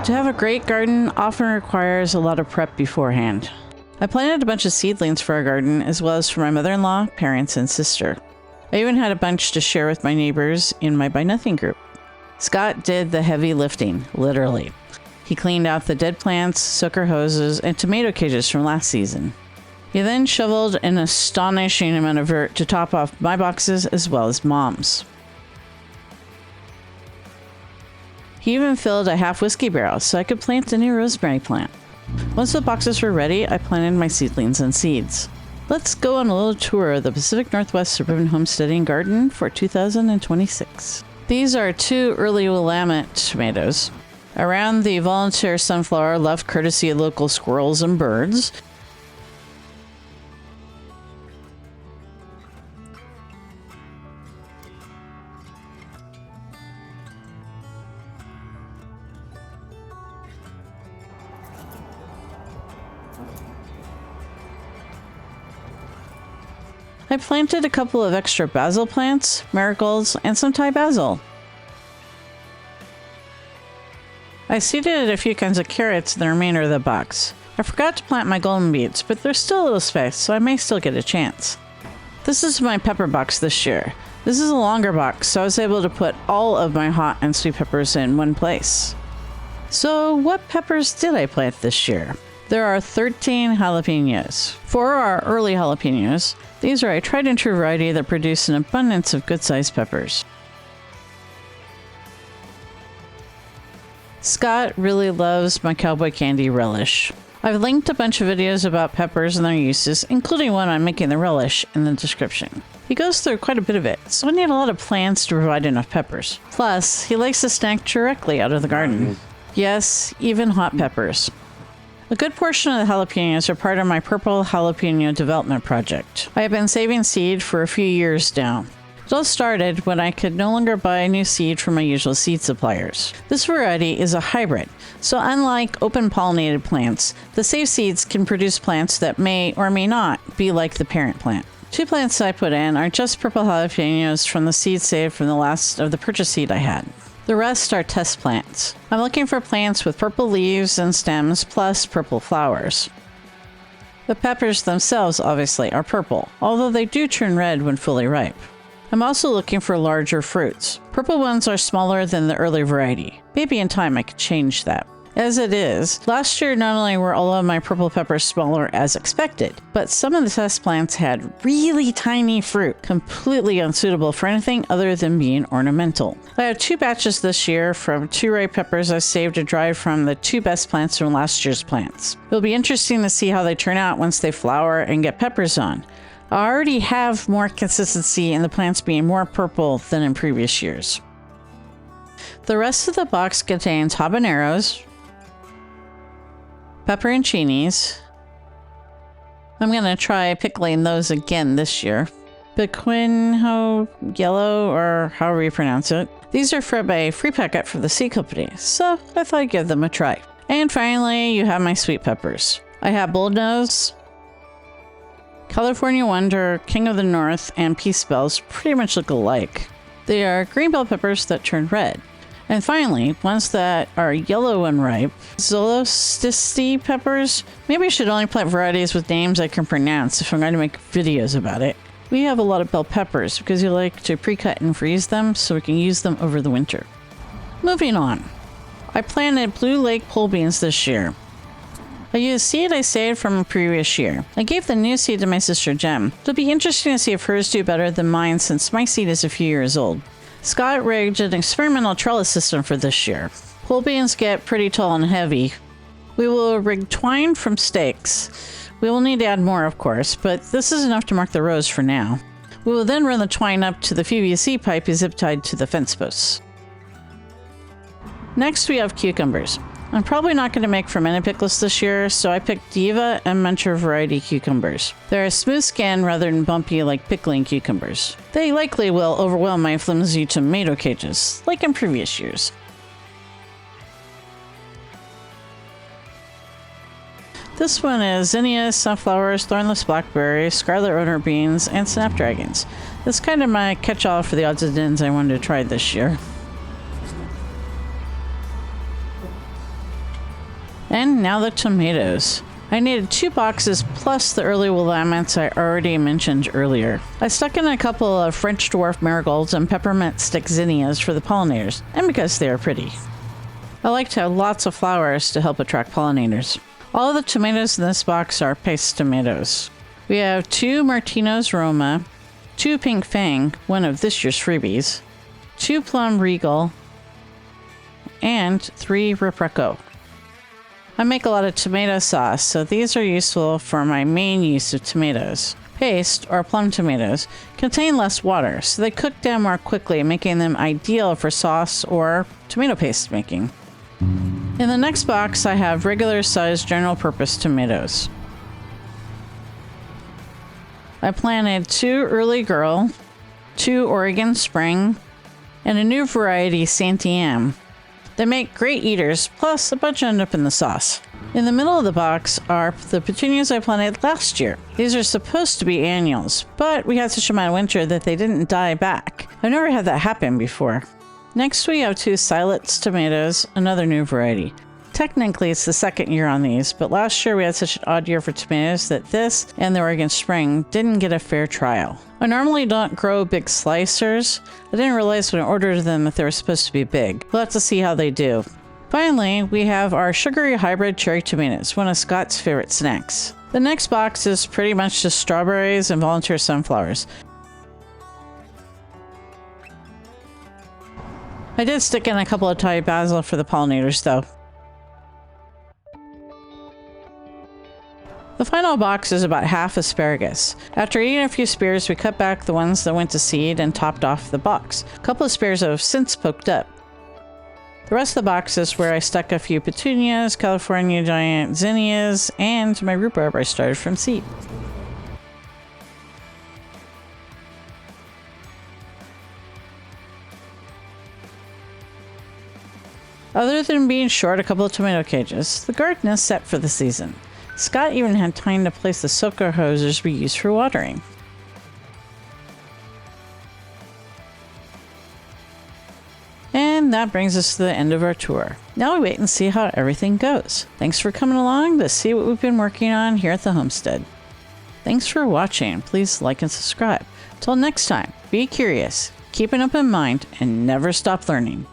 To have a great garden often requires a lot of prep beforehand. I planted a bunch of seedlings for our garden, as well as for my mother-in-law, parents, and sister. I even had a bunch to share with my neighbors in my Buy Nothing group. Scott did the heavy lifting, literally. He cleaned out the dead plants, sucker hoses, and tomato cages from last season. He then shoveled an astonishing amount of dirt to top off my boxes as well as Mom's. He even filled a half whiskey barrel so I could plant a new rosemary plant. Once the boxes were ready, I planted my seedlings and seeds. Let's go on a little tour of the Pacific Northwest Suburban Homesteading Garden for 2026. These are 2 early Willamette tomatoes. Around the volunteer sunflower left courtesy of local squirrels and birds. I planted a couple of extra basil plants, marigolds, and some Thai basil. I seeded a few kinds of carrots in the remainder of the box. I forgot to plant my golden beets, but there's still a little space, so I may still get a chance. This is my pepper box this year. This is a longer box, so I was able to put all of my hot and sweet peppers in one place. So what peppers did I plant this year? There are 13 jalapenos. For our early jalapenos, these are a tried and true variety that produce an abundance of good-sized peppers. Scott really loves my Cowboy candy Relish. I've linked a bunch of videos about peppers and their uses, including one on making the relish, in the description. He goes through quite a bit of it, so I need a lot of plants to provide enough peppers. Plus, he likes to snack directly out of the garden. Yes, even hot peppers. A good portion of the jalapenos are part of my purple jalapeno development project. I have been saving seed for a few years now. It all started when I could no longer buy new seed from my usual seed suppliers. This variety is a hybrid, so unlike open pollinated plants, the saved seeds can produce plants that may or may not be like the parent plant. 2 plants I put in are just purple jalapenos from the seed saved from the last of the purchase seed I had. The rest are test plants. I'm looking for plants with purple leaves and stems plus purple flowers. The peppers themselves obviously are purple, although they do turn red when fully ripe. I'm also looking for larger fruits. Purple ones are smaller than the early variety. Maybe in time I could change that. As it is, last year not only were all of my purple peppers smaller as expected, but some of the test plants had really tiny fruit, completely unsuitable for anything other than being ornamental. I have 2 batches this year from 2 ripe peppers I saved to dry from the 2 best plants from last year's plants. It'll be interesting to see how they turn out once they flower and get peppers on. I already have more consistency in the plants being more purple than in previous years. The rest of the box contains habaneros, pepperoncinis. I'm going to try pickling those again this year. Pickling yellow, or however you pronounce it. These are from a free packet from the seed company, so I thought I'd give them a try. And finally, you have my sweet peppers. I have bullnose, California Wonder, King of the North, and Peace Bells pretty much look alike. They are green bell peppers that turn red. And finally, ones that are yellow and ripe, Zolostisty peppers. Maybe I should only plant varieties with names I can pronounce if I'm going to make videos about it. We have a lot of bell peppers because we like to pre-cut and freeze them so we can use them over the winter. Moving on. I planted Blue Lake pole beans this year. I used seed I saved from a previous year. I gave the new seed to my sister Jem. It'll be interesting to see if hers do better than mine since my seed is a few years old. Scott rigged an experimental trellis system for this year. Pole beans get pretty tall and heavy. We will rig twine from stakes. We will need to add more, of course, but this is enough to mark the rows for now. We will then run the twine up to the PVC pipe zip tied to the fence posts. Next, we have cucumbers. I'm probably not going to make fermented pickles this year, so I picked Diva and Muncher variety cucumbers. They're smooth skin rather than bumpy like pickling cucumbers. They likely will overwhelm my flimsy tomato cages, like in previous years. This one is zinnias, sunflowers, thornless blackberries, scarlet runner beans, and snapdragons. That's kind of my catch-all for the odds and ends I wanted to try this year. And now the tomatoes. I needed 2 boxes plus the early Willamettes I already mentioned earlier. I stuck in a couple of French dwarf marigolds and peppermint stick zinnias for the pollinators, and because they are pretty. I like to have lots of flowers to help attract pollinators. All of the tomatoes in this box are paste tomatoes. We have 2 Martino's Roma, 2 Pink Fang, one of this year's freebies, 2 Plum Regal, and 3 Repreco. I make a lot of tomato sauce, so these are useful for my main use of tomatoes. Paste, or plum tomatoes, contain less water, so they cook down more quickly, making them ideal for sauce or tomato paste making. In the next box, I have regular sized general purpose tomatoes. I planted 2 Early Girl, 2 Oregon Spring, and a new variety, Santiam. They make great eaters, plus a bunch end up in the sauce. In the middle of the box are the petunias I planted last year. These are supposed to be annuals, but we had such a mild winter that they didn't die back. I've never had that happen before. Next we have 2 Silets tomatoes, another new variety. Technically it's the second year on these, but last year we had such an odd year for tomatoes that this and the Oregon Spring didn't get a fair trial. I normally don't grow big slicers. I didn't realize when I ordered them that they were supposed to be big. We'll have to see how they do. Finally, we have our sugary hybrid cherry tomatoes, one of Scott's favorite snacks. The next box is pretty much just strawberries and volunteer sunflowers. I did stick in a couple of Thai basil for the pollinators though. The final box is about half asparagus. After eating a few spears, we cut back the ones that went to seed and topped off the box. A couple of spears have since poked up. The rest of the box is where I stuck a few petunias, California giant zinnias, and my rhubarb I started from seed. Other than being short a couple of tomato cages, the garden is set for the season. Scott even had time to place the soaker hoses we use for watering. And that brings us to the end of our tour. Now we wait and see how everything goes. Thanks for coming along to see what we've been working on here at the homestead. Thanks for watching. Please like and subscribe. Till next time, be curious, keep an open mind, and never stop learning.